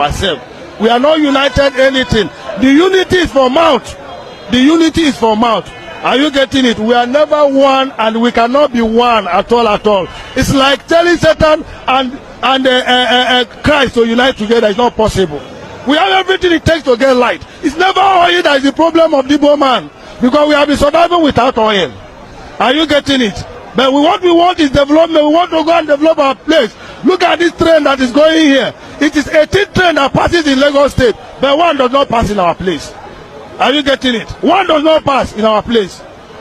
ourselves. We are not united anything. The unity is for mouth. The unity is for mouth. Are you getting it? We are never one, and we cannot be one at all, at all. It's like telling Satan and Christ to unite together. It's not possible. We have everything it takes to get light. It's never oil that is the problem of the Igbo man, because we have been surviving without oil. Are you getting it? But what we want is development. We want to go and develop our place. Look at this train that is going here. It is 18 train that passes in Lagos State, but one does not pass in our place. Are you getting it? One does not pass in our place.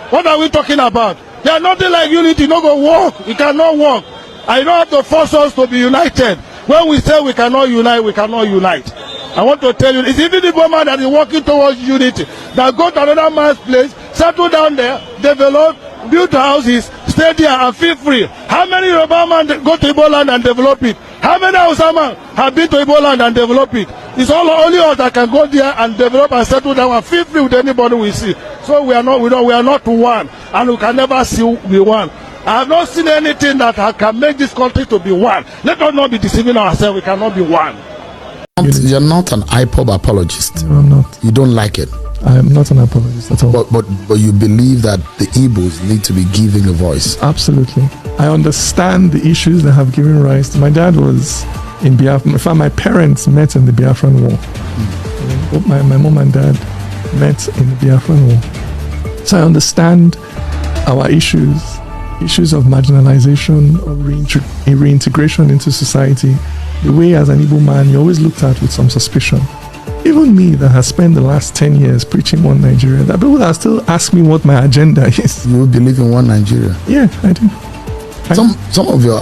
What are we talking about? There is nothing like unity. No go work. It cannot work. I don't have to force us to be united. When we say we cannot unite, we cannot unite. I want to tell you, it's even the woman that is working towards unity, that go to another man's place, settle down there, develop, build houses, stay there and feel free. How many Yoruba men go to Igbo land and develop it? How many Hausa men have been to Igbo land and develop it? It's only us that can go there and develop and settle down and feel free with anybody we see. So we are not one, and we can never be one. I have not seen anything that can make this country to be one. Let us not be deceiving ourselves. We cannot be one. You're not an IPOB apologist. No, I'm not. You don't like it. I am not an apologist at all. But you believe that the Igbos need to be giving a voice. Absolutely. I understand the issues that have given rise to. My dad was in Biafra. In fact, my parents met in the Biafran War. My mom and dad met in the Biafran War. So I understand our issues of marginalization, of reintegration into society. The way as an Igbo man, you're always looked at with some suspicion. Even me that has spent the last 10 years preaching one Nigeria, that people that still ask me what my agenda is. You believe in one Nigeria? Yeah, I do. Some of your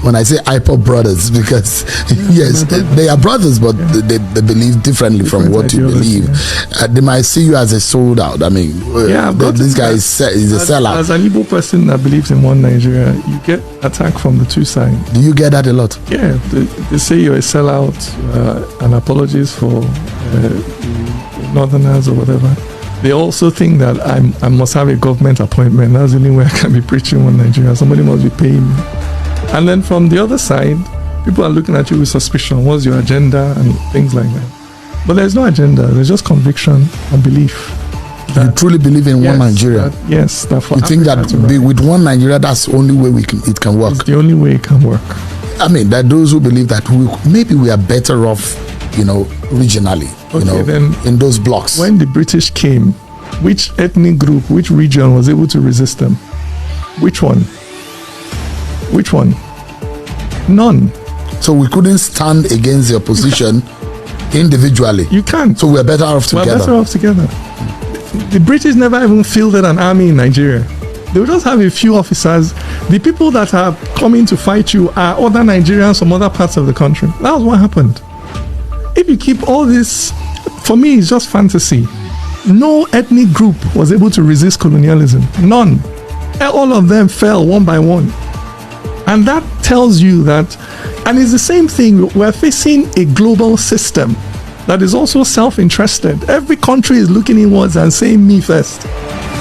when I say IPOB brothers, because yes, they are brothers, but they believe differently from what you believe. Yeah. They might see you as a sold out. I mean, this guy is a sellout. As an Igbo person that believes in one Nigeria, you get attacked from the two sides. Do you get that a lot? Yeah, they say you're a sellout, an apologist for Northerners or whatever. They also think that I must have a government appointment. That's the only way I can be preaching one Nigeria. Somebody must be paying me. And then from the other side, people are looking at you with suspicion. What's your agenda and things like that. But there's no agenda. There's just conviction and belief. You truly believe in one Nigeria? Yes. You think that with one Nigeria, that's the only way it can work? It's the only way it can work. I mean, that those who believe that maybe we are better off, regionally, then in those blocks. When the British came, which ethnic group, which region was able to resist them? Which one? Which one? None. So we couldn't stand against the opposition individually. You can't. So we're better off together. We're better off together. The British never even fielded an army in Nigeria. They will just have a few officers. The people that are coming to fight you are other Nigerians from other parts of the country. That was what happened. If you keep all this, for me, it's just fantasy. No ethnic group was able to resist colonialism. None. All of them fell one by one. And that tells you that, and it's the same thing, we're facing a global system that is also self-interested. Every country is looking inwards and saying me first.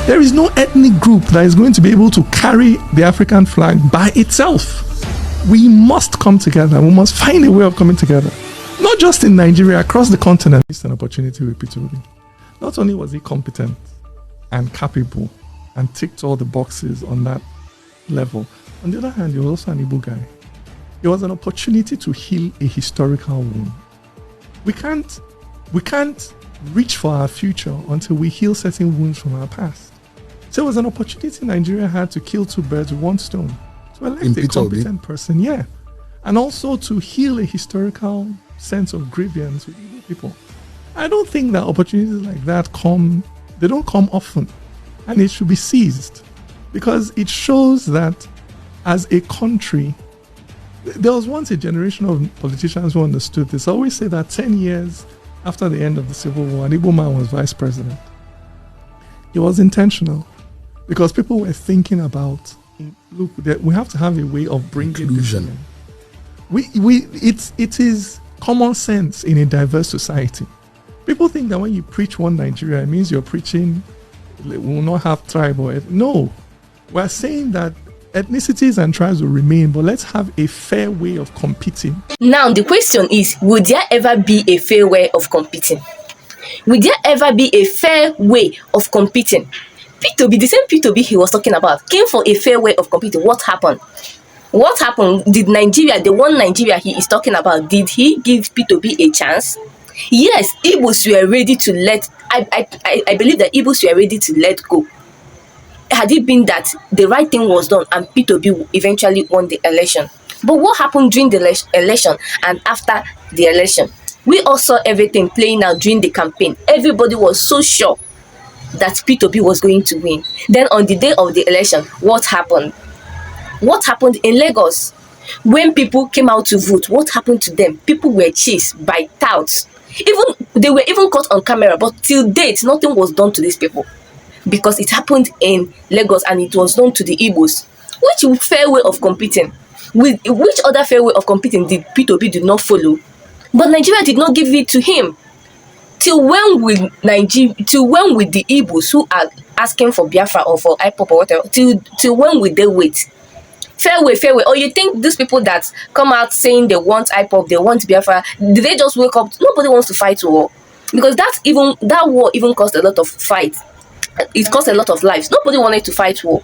There is no ethnic group that is going to be able to carry the African flag by itself. We must come together. We must find a way of coming together. Not just in Nigeria, across the continent. It's an opportunity with Peter Obi. Not only was he competent and capable and ticked all the boxes on that level, on the other hand, he was also an Igbo guy. It was an opportunity to heal a historical wound. We can't reach for our future until we heal certain wounds from our past. So it was an opportunity Nigeria had to kill two birds with one stone. To elect a competent person, and also to heal a historical sense of grievance with Igbo people. I don't think that opportunities like that they don't come often, and it should be seized, because it shows that as a country, there was once a generation of politicians who understood this. I always say that 10 years after the end of the Civil War, an Igbo man was vice president. It was intentional, because people were thinking about, look, we have to have a way of bringing inclusion. It is common sense in a diverse society. People think that when you preach one Nigeria, it means you're preaching we will not have tribe or no. We're saying that ethnicities and tribes will remain, but let's have a fair way of competing. Now, the question is, would there ever be a fair way of competing? Would there ever be a fair way of competing? P2B, the same P2B he was talking about, came for a fair way of competing. What happened? What happened? Did Nigeria, the one Nigeria he is talking about, did he give P2B a chance? Yes, Igbos were ready to let, I believe that Igbos were ready to let go. Had it been that the right thing was done and P2B eventually won the election. But what happened during the election and after the election? We all saw everything playing out during the campaign. Everybody was so sure that P2B was going to win. Then on the day of the election, what happened? What happened in Lagos? When people came out to vote, what happened to them? People were chased by touts. They were even caught on camera, but till date, nothing was done to these people. Because it happened in Lagos and it was done to the Igbos. Which fair way of competing? Which other fair way of competing did P2B did not follow? But Nigeria did not give it to him. Till when will the Igbos who are asking for Biafra or for IPOP or whatever, till when will they wait? Fair way. Or you think these people that come out saying they want IPOP, they want Biafra, did they just wake up? Nobody wants to fight war. Because that war even caused a lot of fight. It cost a lot of lives. Nobody wanted to fight war.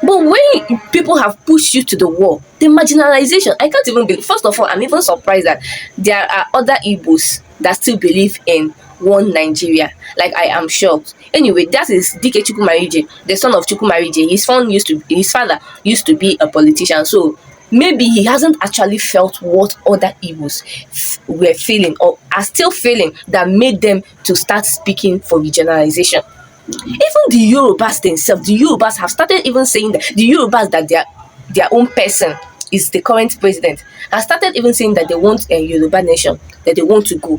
But when people have pushed you to the wall, the marginalization, I can't even believe. First of all, I'm even surprised that there are other Igbos that still believe in one Nigeria. Like, I am shocked. Anyway, that is Dike Chukwumarije, the son of Chukwumarije. His father used to be a politician. So maybe he hasn't actually felt what other Igbos were feeling or are still feeling that made them to start speaking for regionalization. Even the Yorubas themselves, the Yorubas have started even saying that the Yorubas, that their own person is the current president, have started even saying that they want a Yoruba nation, that they want to go.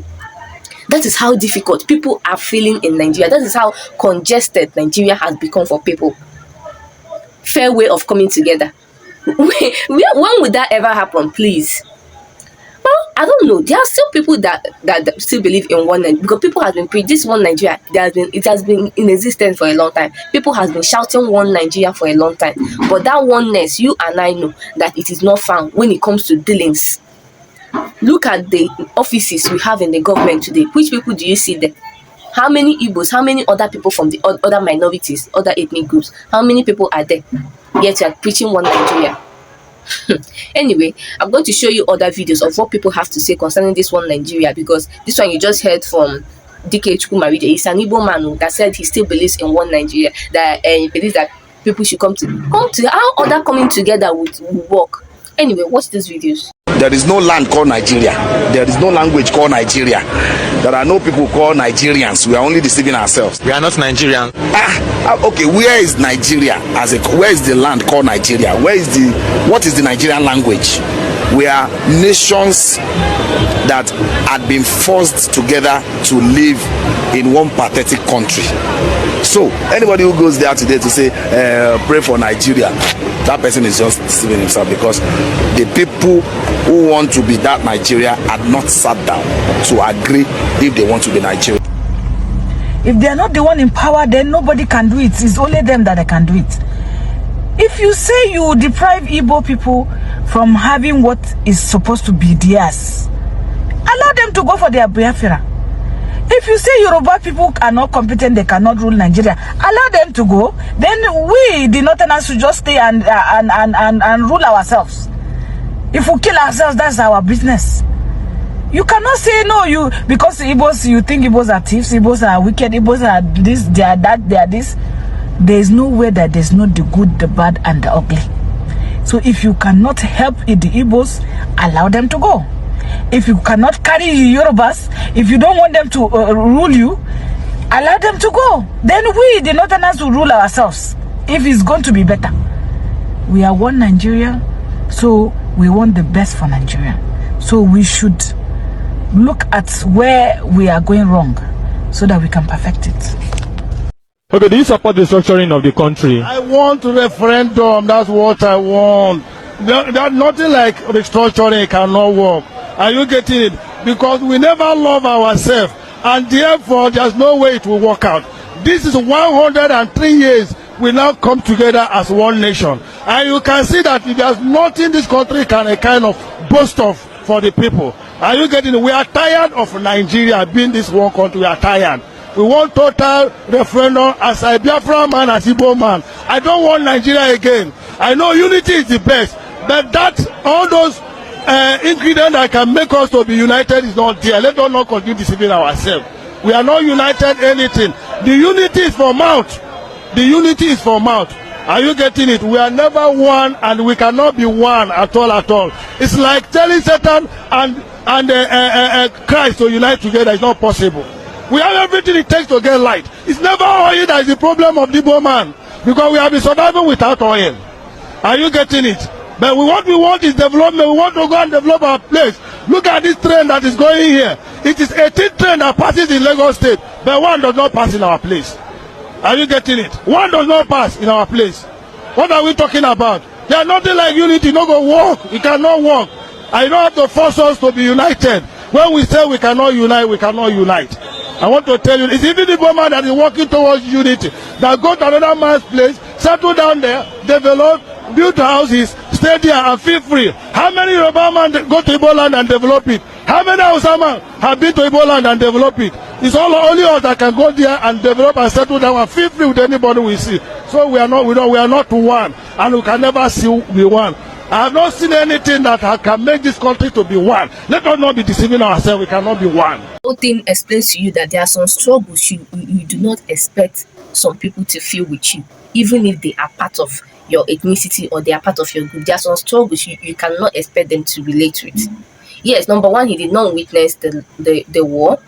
That is how difficult people are feeling in Nigeria. That is how congested Nigeria has become for people. Fair way of coming together. When would that ever happen, please? Well, I don't know. There are still people that still believe in one Nigeria, because people have been this one Nigeria. It has been in existence for a long time. People have been shouting one Nigeria for a long time. But that oneness, you and I know that it is not found when it comes to dealings. Look at the offices we have in the government today. Which people do you see there? How many Igbos? How many other people from the other minorities, other ethnic groups? How many people are there? Yet you are preaching one Nigeria. Anyway, I'm going to show you other videos of what people have to say concerning this one Nigeria, because this one you just heard from Dike Chukwumarije. He's an Igbo man that said he still believes in one Nigeria, that he believes that people should come to how other coming together would work. Anyway, watch these videos. There is no land called Nigeria. There is no language called Nigeria. There are no people called Nigerians. We are only deceiving ourselves. We are not Nigerian. Okay, where is Nigeria? Where is the land called Nigeria? What is the Nigerian language? We are nations that had been forced together to live in one pathetic country. So anybody who goes there today to say pray for Nigeria, that person is just deceiving himself, because the people who want to be that Nigeria had not sat down to agree if they want to be Nigeria. If they are not the one in power, then nobody can do it. It's only them that can do it. If you say you deprive Igbo people from having what is supposed to be theirs, allow them to go for their Biafra. If you say Yoruba people are not competent, they cannot rule Nigeria, allow them to go. Then we, the Northerners, should just stay and rule ourselves. If we kill ourselves, that's our business. You cannot say no, because Igbos, you think Igbos are thieves, Igbos are wicked, Igbos are this, they are that, they are this. There is no way that there's not the good, the bad, and the ugly. So if you cannot help the Igbos, allow them to go. If you cannot carry Yorubas, if you don't want them to rule you, allow them to go. Then we, the Northerners, will rule ourselves, if it's going to be better. We are one Nigeria, so we want the best for Nigeria. So we should look at where we are going wrong so that we can perfect it. Okay, do you support the structuring of the country? I want referendum. That's what I want. There's nothing like restructuring cannot work. Are you getting it? Because we never love ourselves, and therefore there's no way it will work out. This is 103 years we now come together as one nation. And you can see that there's nothing this country can a kind of boast of for the people. Are you getting it? We are tired of Nigeria being this one country. We are tired. We want total referendum. As a Biafra man, as Igbo man, I don't want Nigeria again. I know unity is the best, but that all those ingredients that can make us to be united is not there. Let us not continue deceiving ourselves. We are not united anything. The unity is for mouth. The unity is for mouth. Are you getting it? We are never one, and we cannot be one at all, at all. It's like telling Satan and Christ to unite together. It's not possible. We have everything it takes to get light. It's never oil that is the problem of the Igbo man, because we have been surviving without oil. Are you getting it? But what we want is development. We want to go and develop our place. Look at this train that is going here. It is 18 train that passes in Lagos State, but one does not pass in our place. Are you getting it? One does not pass in our place. What are we talking about? There is nothing like unity. No go work. It cannot work. I don't have to force us to be united. When we say we cannot unite, we cannot unite. I want to tell you, it's even the woman that is working towards unity, that go to another man's place, settle down there, develop, build houses, stay there and feel free. How many Yoruba men go to Igbo land and develop it? How many Hausa men have been to Igbo land and develop it? It's only us that can go there and develop and settle down and feel free with anybody we see. So we are not one, and we can never be one. I have not seen anything that can make this country to be one. Let us not be deceiving ourselves. We cannot be one. The whole thing explains to you that there are some struggles you do not expect some people to feel with you, even if they are part of your ethnicity or they are part of your group. There are some struggles you cannot expect them to relate with. Yes, number one, he did not witness the war.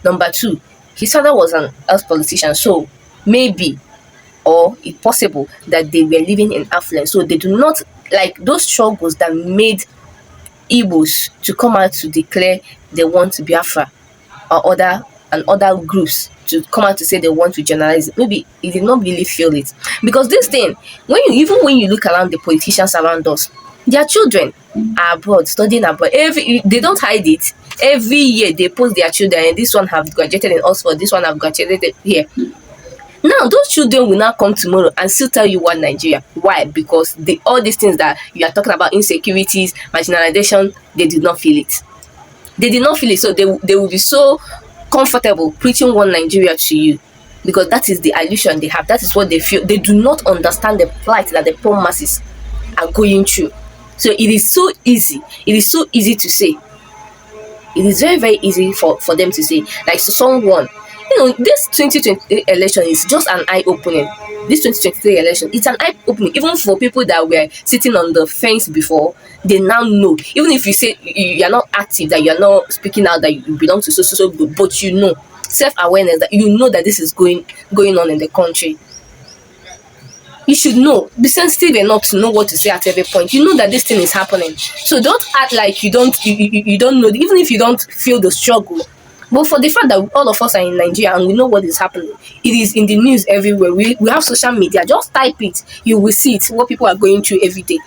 Number two, his father was an ex-politician, so maybe or it's possible that they were living in affluence, so they do not like those struggles that made Igbos to come out to declare they want to Biafra, or other groups to come out to say they want to generalize it. Maybe he did not really feel it, because this thing, when you look around the politicians around us, their children are abroad, studying abroad. They don't hide it. Every year they post their children, and this one have graduated in Oxford, this one have graduated here. Now those children will now come tomorrow and still tell you what Nigeria. Why? Because all these things that you are talking about, insecurities, marginalization, they did not feel it. They did not feel it, so they will be so comfortable preaching one Nigeria to you, because that is the illusion they have. That is what they feel. They do not understand the plight that the poor masses are going through. So it is so easy. It is so easy to say. It is very, very easy for them to say. Like, so someone, this 2023 election is just an eye-opening. This 2023 election, it's an eye-opening. Even for people that were sitting on the fence before, they now know. Even if you say you are not active, that you are not speaking out, that you belong to so group, but you know, self-awareness, that you know that this is going on in the country. You should know, be sensitive enough to know what to say at every point. You know that this thing is happening, so don't act like you don't know, even if you don't feel the struggle. But for the fact that all of us are in Nigeria and we know what is happening, it is in the news everywhere. We have social media. Just type it, you will see it, what people are going through every day,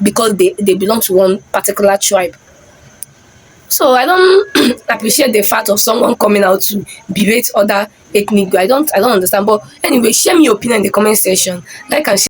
because they belong to one particular tribe. So I don't appreciate the fact of someone coming out to berate other ethnic groups. I don't understand. But anyway, share me your opinion in the comment section. Like and share.